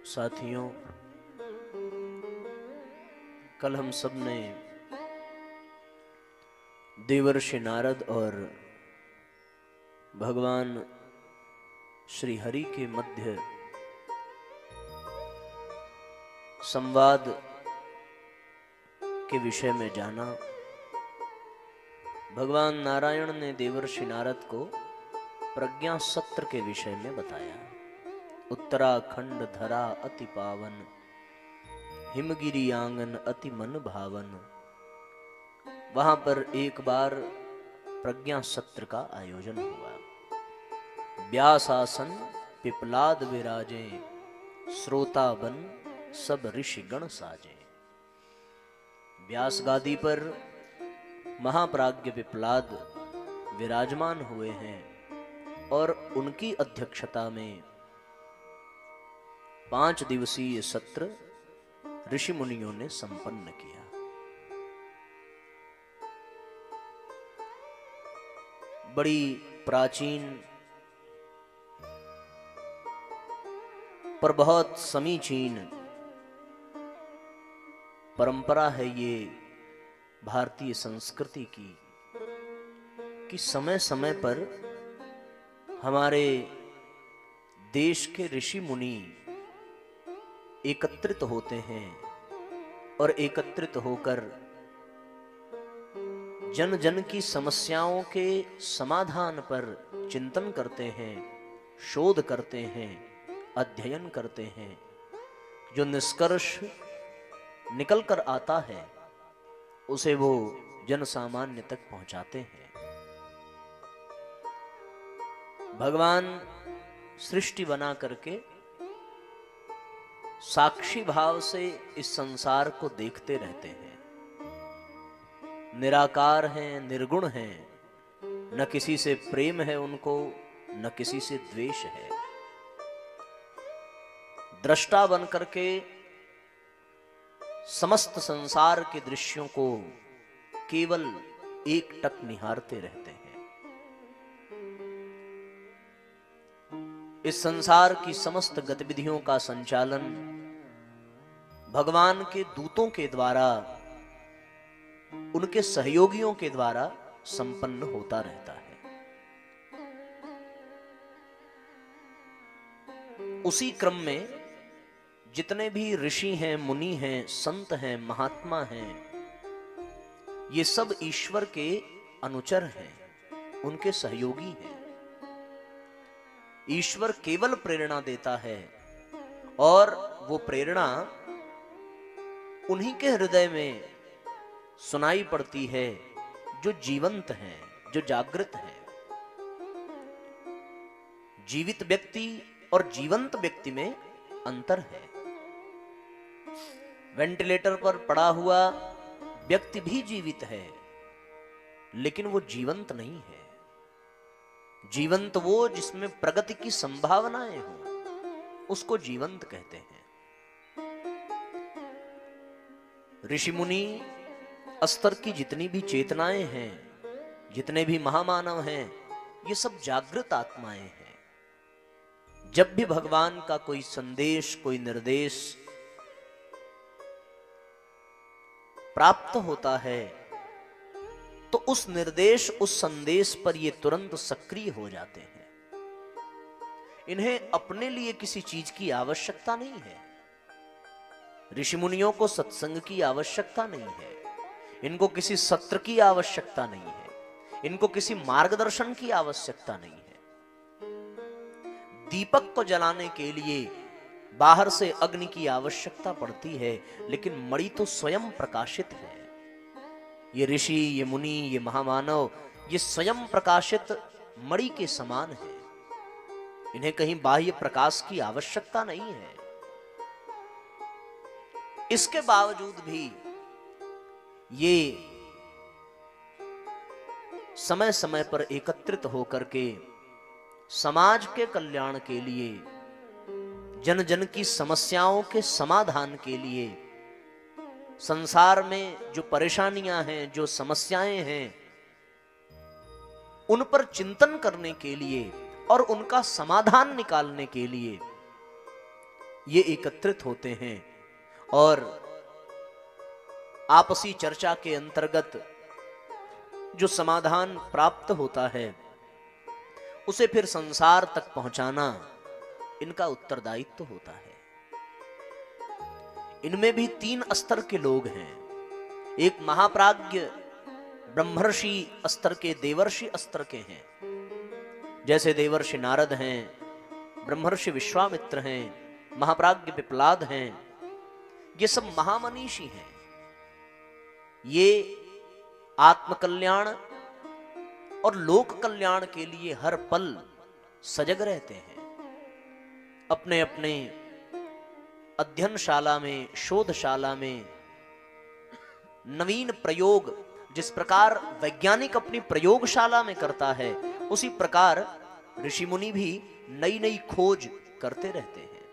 साथियों, कल हम सब ने देवर्षि नारद और भगवान श्री हरि के मध्य संवाद के विषय में जाना। भगवान नारायण ने देवर्षि नारद को प्रज्ञा सत्र के विषय में बताया। उत्तराखंड धरा अति पावन, हिमगिरी आंगन अति मन भावन। वहां पर एक बार प्रज्ञा सत्र का आयोजन हुआ। व्यास आसन पिपलाद विराजे, श्रोता बन सब ऋषिगण साजे। व्यास गादी पर महाप्राज्ञ पिपलाद विराजमान हुए हैं और उनकी अध्यक्षता में 5 दिवसीय सत्र ऋषि मुनियों ने संपन्न किया। बड़ी प्राचीन पर बहुत समीचीन परंपरा है ये भारतीय संस्कृति की कि समय समय पर हमारे देश के ऋषि मुनि एकत्रित होते हैं और एकत्रित होकर जन जन की समस्याओं के समाधान पर चिंतन करते हैं, शोध करते हैं, अध्ययन करते हैं। जो निष्कर्ष निकल कर आता है उसे वो जन सामान्य तक पहुंचाते हैं। भगवान सृष्टि बना करके साक्षी भाव से इस संसार को देखते रहते हैं। निराकार हैं, निर्गुण हैं, न किसी से प्रेम है उनको, न किसी से द्वेष है। दृष्टा बन करके समस्त संसार के दृश्यों को केवल एकटक निहारते रहते हैं। इस संसार की समस्त गतिविधियों का संचालन भगवान के दूतों के द्वारा, उनके सहयोगियों के द्वारा संपन्न होता रहता है। उसी क्रम में जितने भी ऋषि हैं, मुनि हैं, संत हैं, महात्मा हैं, ये सब ईश्वर के अनुचर हैं, उनके सहयोगी हैं। ईश्वर केवल प्रेरणा देता है और वो प्रेरणा उन्हीं के हृदय में सुनाई पड़ती है जो जीवंत हैं, जो जागृत हैं। जीवित व्यक्ति और जीवंत व्यक्ति में अंतर है। वेंटिलेटर पर पड़ा हुआ व्यक्ति भी जीवित है, लेकिन वो जीवंत नहीं है। जीवंत वो जिसमें प्रगति की संभावनाएं हो, उसको जीवंत कहते हैं। ऋषि मुनि स्तर की जितनी भी चेतनाएं हैं, जितने भी महामानव हैं, ये सब जागृत आत्माएं हैं। जब भी भगवान का कोई संदेश, कोई निर्देश प्राप्त होता है तो उस निर्देश, उस संदेश पर ये तुरंत सक्रिय हो जाते हैं। इन्हें अपने लिए किसी चीज की आवश्यकता नहीं है। ऋषि मुनियों को सत्संग की आवश्यकता नहीं है, इनको किसी सत्र की आवश्यकता नहीं है, इनको किसी मार्गदर्शन की आवश्यकता नहीं है। दीपक को जलाने के लिए बाहर से अग्नि की आवश्यकता पड़ती है, लेकिन मणि तो स्वयं प्रकाशित है। ये ऋषि, ये मुनि, ये महामानव, ये स्वयं प्रकाशित मणि के समान है। इन्हें कहीं बाह्य प्रकाश की आवश्यकता नहीं है। इसके बावजूद भी ये समय समय पर एकत्रित होकर के समाज के कल्याण के लिए, जन जन की समस्याओं के समाधान के लिए, संसार में जो परेशानियां हैं, जो समस्याएं हैं, उन पर चिंतन करने के लिए और उनका समाधान निकालने के लिए ये एकत्रित होते हैं और आपसी चर्चा के अंतर्गत जो समाधान प्राप्त होता है उसे फिर संसार तक पहुंचाना इनका उत्तरदायित्व होता है। इनमें भी 3 स्तर के लोग हैं। एक महाप्राज्ञ ब्रह्मर्षि स्तर के, देवर्षि स्तर के हैं, जैसे देवर्षि नारद हैं, ब्रह्मर्षि विश्वामित्र हैं, महाप्राज्ञ पिपलाद हैं। ये सब महामनीषी हैं। ये आत्मकल्याण और लोक कल्याण के लिए हर पल सजग रहते हैं। अपने अपने अध्ययनशाला में, शोधशाला में नवीन प्रयोग, जिस प्रकार वैज्ञानिक अपनी प्रयोगशाला में करता है, उसी प्रकार ऋषि मुनि भी नई नई खोज करते रहते हैं।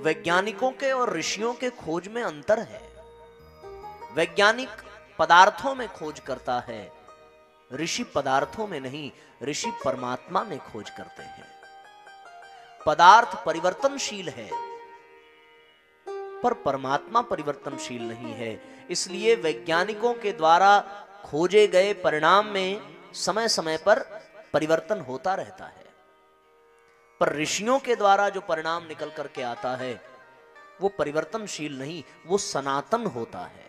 वैज्ञानिकों के और ऋषियों के खोज में अंतर है। वैज्ञानिक पदार्थों में खोज करता है, ऋषि पदार्थों में नहीं, ऋषि परमात्मा में खोज करते हैं। पदार्थ परिवर्तनशील है पर परमात्मा परिवर्तनशील नहीं है। इसलिए वैज्ञानिकों के द्वारा खोजे गए परिणाम में समय समय पर परिवर्तन होता रहता है, पर ऋषियों के द्वारा जो परिणाम निकल करके आता है वो परिवर्तनशील नहीं, वो सनातन होता है।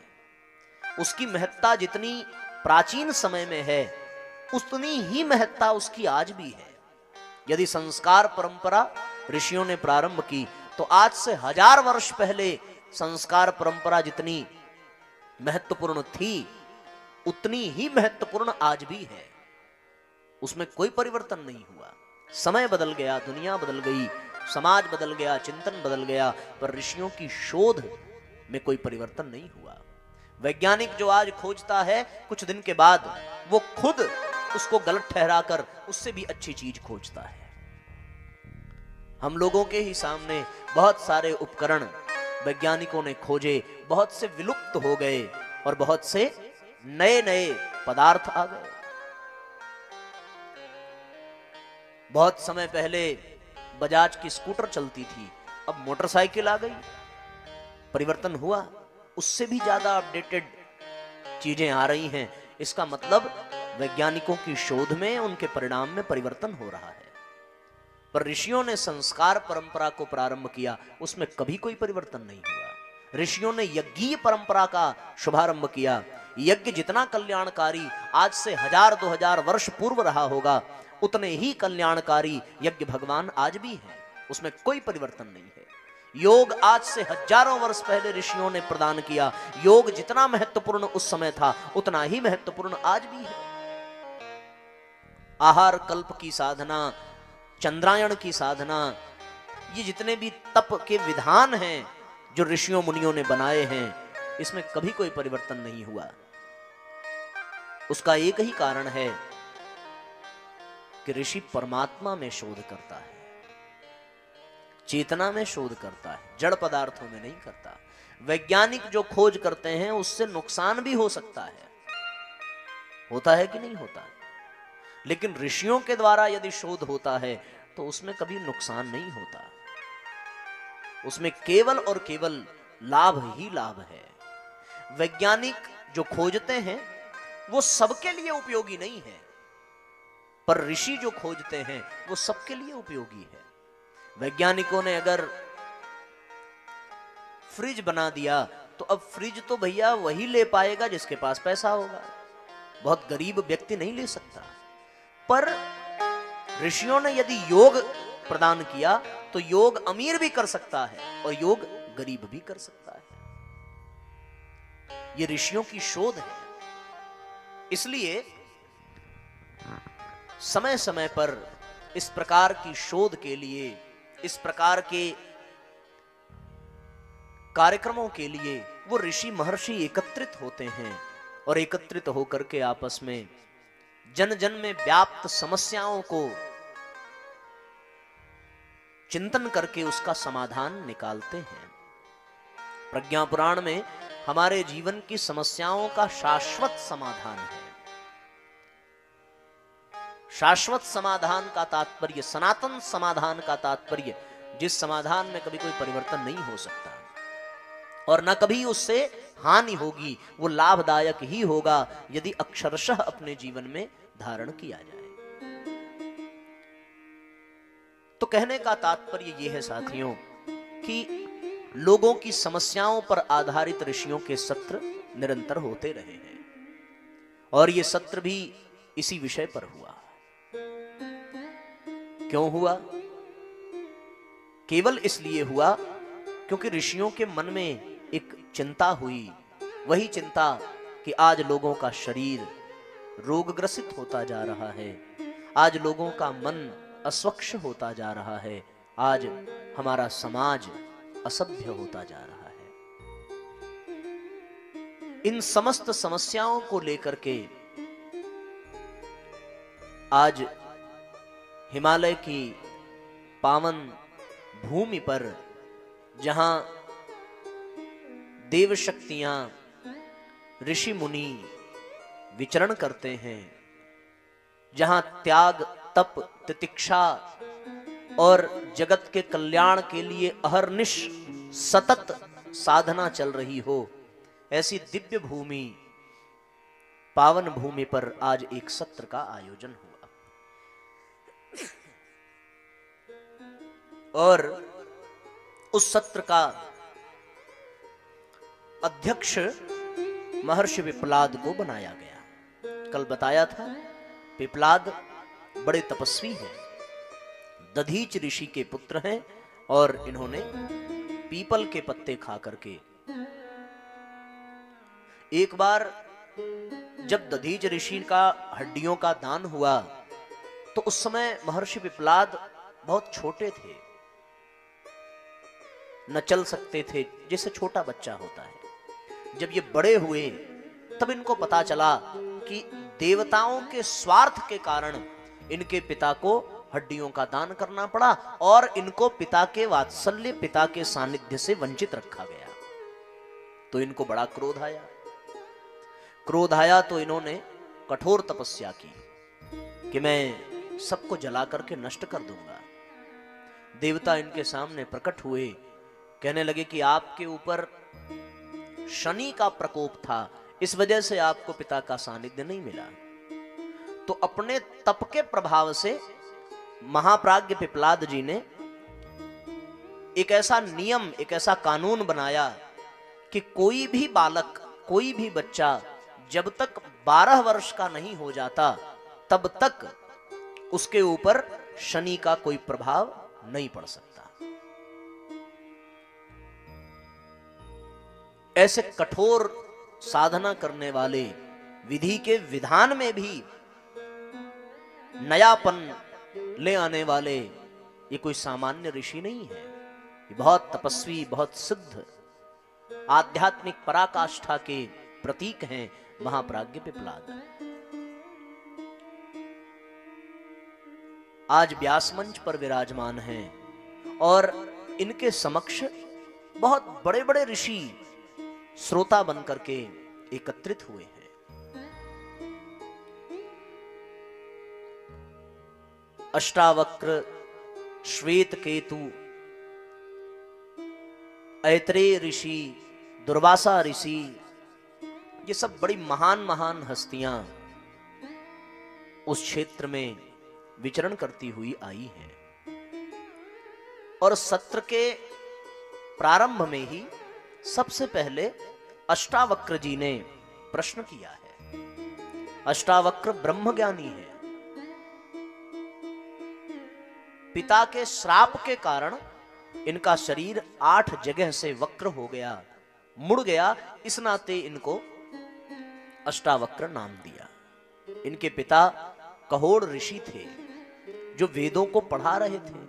उसकी महत्ता जितनी प्राचीन समय में है उतनी ही महत्ता उसकी आज भी है। यदि संस्कार परंपरा ऋषियों ने प्रारंभ की तो आज से 1000 वर्ष पहले संस्कार परंपरा जितनी महत्वपूर्ण थी उतनी ही महत्वपूर्ण आज भी है। उसमें कोई परिवर्तन नहीं हुआ। समय बदल गया, दुनिया बदल गई, समाज बदल गया, चिंतन बदल गया, पर ऋषियों की शोध में कोई परिवर्तन नहीं हुआ। वैज्ञानिक जो आज खोजता है, कुछ दिन के बाद वो खुद उसको गलत ठहराकर उससे भी अच्छी चीज खोजता है। हम लोगों के ही सामने बहुत सारे उपकरण वैज्ञानिकों ने खोजे, बहुत से विलुप्त हो गए और बहुत से नए नए पदार्थ आ गए। बहुत समय पहले बजाज की स्कूटर चलती थी, अब मोटरसाइकिल आ गई। परिवर्तन हुआ, उससे भी ज्यादा अपडेटेड चीजें आ रही हैं। इसका मतलब वैज्ञानिकों की शोध में, उनके परिणाम में परिवर्तन हो रहा है। पर ऋषियों ने संस्कार परंपरा को प्रारंभ किया, उसमें कभी कोई परिवर्तन नहीं हुआ। ऋषियों ने यज्ञीय परंपरा का शुभारंभ किया। यज्ञ जितना कल्याणकारी आज से 1000-2000 वर्ष पूर्व रहा होगा, उतने ही कल्याणकारी यज्ञ भगवान आज भी हैं। उसमें कोई परिवर्तन नहीं है। योग आज से हजारों वर्ष पहले ऋषियों ने प्रदान किया। योग जितना महत्वपूर्ण उस समय था उतना ही महत्वपूर्ण आज भी है। आहार कल्प की साधना, चंद्रायण की साधना, ये जितने भी तप के विधान हैं जो ऋषियों मुनियों ने बनाए हैं, इसमें कभी कोई परिवर्तन नहीं हुआ। उसका एक ही कारण है कि ऋषि परमात्मा में शोध करता है, चेतना में शोध करता है, जड़ पदार्थों में नहीं करता। वैज्ञानिक जो खोज करते हैं उससे नुकसान भी हो सकता है, होता है कि नहीं होता, लेकिन ऋषियों के द्वारा यदि शोध होता है तो उसमें कभी नुकसान नहीं होता। उसमें केवल और केवल लाभ ही लाभ है। वैज्ञानिक जो खोजते हैं वो सबके लिए उपयोगी नहीं है, पर ऋषि जो खोजते हैं वो सबके लिए उपयोगी है। वैज्ञानिकों ने अगर फ्रिज बना दिया तो अब फ्रिज तो भैया वही ले पाएगा जिसके पास पैसा होगा, बहुत गरीब व्यक्ति नहीं ले सकता। पर ऋषियों ने यदि योग प्रदान किया तो योग अमीर भी कर सकता है और योग गरीब भी कर सकता है। ये ऋषियों की शोध है। इसलिए समय समय पर इस प्रकार की शोध के लिए, इस प्रकार के कार्यक्रमों के लिए वो ऋषि महर्षि एकत्रित होते हैं और एकत्रित होकर के आपस में जन जन में व्याप्त समस्याओं को चिंतन करके उसका समाधान निकालते हैं। प्रज्ञा पुराण में हमारे जीवन की समस्याओं का शाश्वत समाधान है। शाश्वत समाधान का तात्पर्य, सनातन समाधान का तात्पर्य जिस समाधान में कभी कोई परिवर्तन नहीं हो सकता और न कभी उससे हानि होगी, वो लाभदायक ही होगा यदि अक्षरशः अपने जीवन में धारण किया जाए। तो कहने का तात्पर्य यह है साथियों कि लोगों की समस्याओं पर आधारित ऋषियों के सत्र निरंतर होते रहे हैं और ये सत्र भी इसी विषय पर हुआ। क्यों हुआ? केवल इसलिए हुआ क्योंकि ऋषियों के मन में एक चिंता हुई, वही चिंता कि आज लोगों का शरीर रोगग्रसित होता जा रहा है, आज लोगों का मन अस्वच्छ होता जा रहा है, आज हमारा समाज असभ्य होता जा रहा है। इन समस्त समस्याओं को लेकर के आज हिमालय की पावन भूमि पर जहां देव शक्तियां, ऋषि मुनि विचरण करते हैं, जहां त्याग, तप, तितिक्षा और जगत के कल्याण के लिए अहर्निश सतत साधना चल रही हो, ऐसी दिव्य भूमि, पावन भूमि पर आज एक सत्र का आयोजन हुआ और उस सत्र का अध्यक्ष महर्षि पिप्पलाद को बनाया गया। कल बताया था पिप्पलाद बड़े तपस्वी हैं, दधीच ऋषि के पुत्र हैं और इन्होंने पीपल के पत्ते खा करके, एक बार जब दधीच ऋषि का हड्डियों का दान हुआ तो उस समय महर्षि पिप्पलाद बहुत छोटे थे, न चल सकते थे, जैसे छोटा बच्चा होता है। जब ये बड़े हुए तब इनको पता चला कि देवताओं के स्वार्थ के कारण इनके पिता को हड्डियों का दान करना पड़ा और इनको पिता के वात्सल्य, पिता के सानिध्य से वंचित रखा गया। तो इनको बड़ा क्रोध आया। क्रोध आया तो इन्होंने कठोर तपस्या की कि मैं सबको जला करके नष्ट कर दूंगा। देवता इनके सामने प्रकट हुए, कहने लगे कि आपके ऊपर शनि का प्रकोप था, इस वजह से आपको पिता का सानिध्य नहीं मिला। तो अपने तप के प्रभाव से महाप्राज्ञ पिप्पलाद जी ने एक ऐसा नियम, एक ऐसा कानून बनाया कि कोई भी बालक, कोई भी बच्चा जब तक 12 वर्ष का नहीं हो जाता तब तक उसके ऊपर शनि का कोई प्रभाव नहीं पड़ सकता। ऐसे कठोर साधना करने वाले, विधि के विधान में भी नयापन ले आने वाले ये कोई सामान्य ऋषि नहीं है। ये बहुत तपस्वी, बहुत सिद्ध, आध्यात्मिक पराकाष्ठा के प्रतीक हैं महाप्राज्ञ पिप्पलाद। आज व्यास मंच पर विराजमान हैं और इनके समक्ष बहुत बड़े बड़े ऋषि श्रोता बनकर के एकत्रित हुए हैं। अष्टावक्र, श्वेत केतु, ऐत्रेय ऋषि, दुर्वासा ऋषि, ये सब बड़ी महान महान हस्तियां उस क्षेत्र में विचरण करती हुई आई हैं। और सत्र के प्रारंभ में ही सबसे पहले अष्टावक्र जी ने प्रश्न किया है। अष्टावक्र ब्रह्मज्ञानी है। पिता के श्राप के कारण इनका शरीर 8 जगह से वक्र हो गया, मुड़ गया, इस नाते इनको अष्टावक्र नाम दिया। इनके पिता कहोड़ ऋषि थे जो वेदों को पढ़ा रहे थे।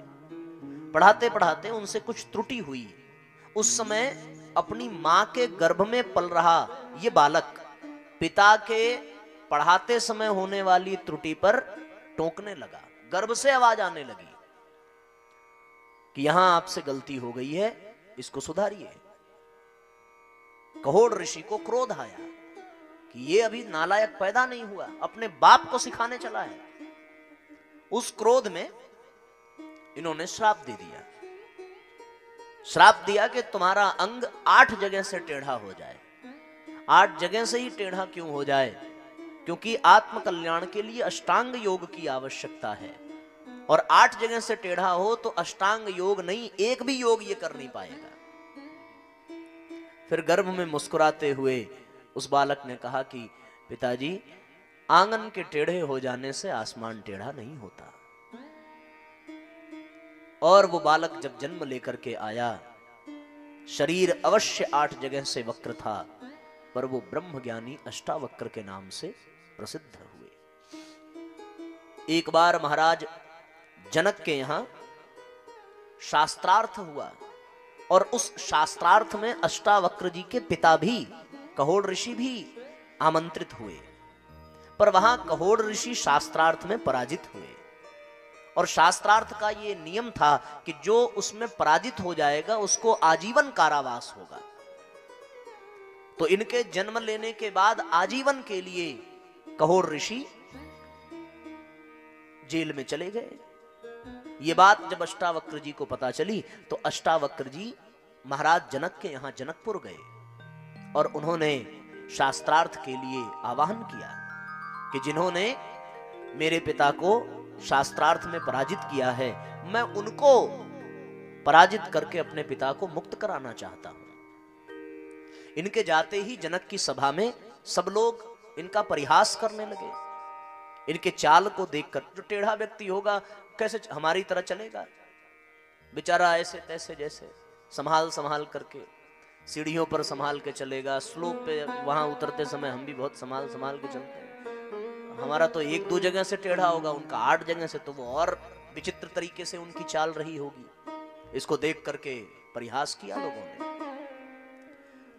पढ़ाते पढ़ाते उनसे कुछ त्रुटि हुई। उस समय अपनी मां के गर्भ में पल रहा ये बालक पिता के पढ़ाते समय होने वाली त्रुटि पर टोकने लगा। गर्भ से आवाज आने लगी कि यहां आपसे गलती हो गई है, इसको सुधारिए। कहोड़ ऋषि को क्रोध आया कि ये अभी नालायक पैदा नहीं हुआ, अपने बाप को सिखाने चला है। उस क्रोध में इन्होंने श्राप दे दिया श्राप दिया कि तुम्हारा अंग 8 जगह से टेढ़ा हो जाए। 8 जगह से ही टेढ़ा क्यों हो जाए? क्योंकि आत्म कल्याण के लिए अष्टांग योग की आवश्यकता है, और 8 जगह से टेढ़ा हो तो अष्टांग योग नहीं, एक भी योग ये कर नहीं पाएगा। फिर गर्भ में मुस्कुराते हुए उस बालक ने कहा कि पिताजी, आंगन के टेढ़े हो जाने से आसमान टेढ़ा नहीं होता। और वो बालक जब जन्म लेकर के आया, शरीर अवश्य 8 जगह से वक्र था, पर वो ब्रह्म ज्ञानी अष्टावक्र के नाम से प्रसिद्ध हुए। एक बार महाराज जनक के यहां शास्त्रार्थ हुआ, और उस शास्त्रार्थ में अष्टावक्र जी के पिता भी, कहोड़ ऋषि भी आमंत्रित हुए। पर वहां कहोड़ ऋषि शास्त्रार्थ में पराजित हुए, और शास्त्रार्थ का ये नियम था कि जो उसमें पराजित हो जाएगा उसको आजीवन कारावास होगा। तो इनके जन्म लेने के बाद आजीवन के लिए कहोड़ ऋषि जेल में चले गए। ये बात जब अष्टावक्र जी को पता चली तो अष्टावक्र जी महाराज जनक के यहां जनकपुर गए, और उन्होंने शास्त्रार्थ के लिए आवाहन किया कि जिन्होंने मेरे पिता को शास्त्रार्थ में पराजित किया है, मैं उनको पराजित करके अपने पिता को मुक्त कराना चाहता हूं। इनके जाते ही जनक की सभा में सब लोग इनका परिहास करने लगे। इनके चाल को देखकर, जो टेढ़ा व्यक्ति होगा कैसे हमारी तरह चलेगा, बेचारा ऐसे तैसे, जैसे संभाल संभाल करके सीढ़ियों पर संभाल के चलेगा, स्लोप पे वहां उतरते समय हम भी बहुत संभाल संभाल के चलते हैं। हमारा तो 1-2 जगह से टेढ़ा होगा, उनका 8 जगह से, तो वो और विचित्र तरीके से उनकी चाल रही होगी। इसको देख करके परिहास किया लोगों ने।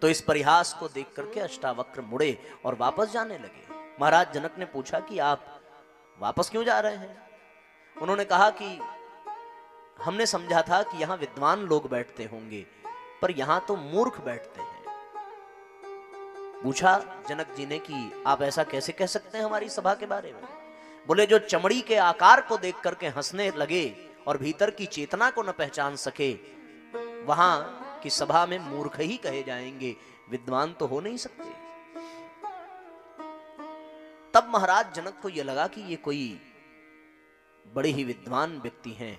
तो इस परिहास को देख करके अष्टावक्र मुड़े और वापस जाने लगे। महाराज जनक ने पूछा कि आप वापस क्यों जा रहे हैं? उन्होंने कहा कि हमने समझा था कि यहां विद्वान लोग बैठते होंगे, पर यहां तो मूर्ख बैठते हैं। पूछा जनक जी ने कि आप ऐसा कैसे कह सकते हैं हमारी सभा के बारे में? बोले, जो चमड़ी के आकार को देख करके हंसने लगे और भीतर की चेतना को न पहचान सके, वहां की सभा में मूर्ख ही कहे जाएंगे, विद्वान तो हो नहीं सकते। तब महाराज जनक को यह लगा कि ये कोई बड़े ही विद्वान व्यक्ति हैं,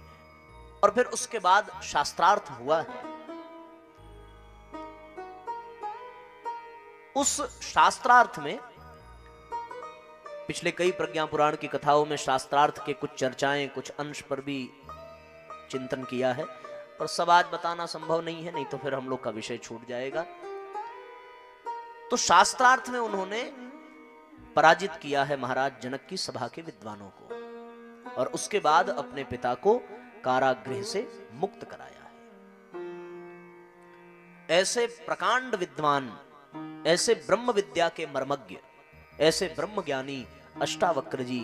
और फिर उसके बाद शास्त्रार्थ हुआ है। उस शास्त्रार्थ में पिछले कई प्रज्ञा पुराण की कथाओं में शास्त्रार्थ के कुछ चर्चाएं, कुछ अंश पर भी चिंतन किया है, पर सब आज बताना संभव नहीं है, नहीं तो फिर हम लोग का विषय छूट जाएगा। तो शास्त्रार्थ में उन्होंने पराजित किया है महाराज जनक की सभा के विद्वानों को, और उसके बाद अपने पिता को कारागृह से मुक्त कराया है। ऐसे प्रकांड विद्वान, ऐसे ब्रह्म विद्या के मर्मज्ञ, ऐसे ब्रह्म ज्ञानी अष्टावक्र जी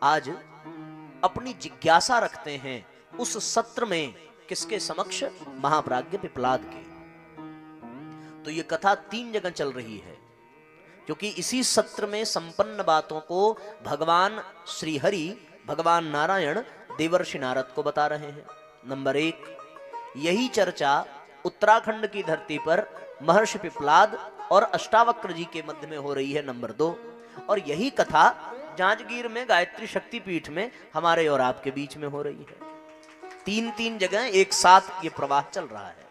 आज अपनी जिज्ञासा रखते हैं उस सत्र में, किसके समक्ष? महाप्राज्ञ पिप्लाद के। तो ये कथा 3 जगह चल रही है, क्योंकि इसी सत्र में संपन्न बातों को भगवान श्रीहरि, भगवान नारायण देवर्षि नारद को बता रहे हैं। नंबर 1, यही चर्चा उत्तराखंड की धरती पर महर्षि पिप्लाद और अष्टावक्र जी के मध्य में हो रही है। नंबर 2, और यही कथा जांजगीर में गायत्री शक्तिपीठ में हमारे और आपके बीच में हो रही है। 3-3 जगह एक साथ ये प्रवाह चल रहा है।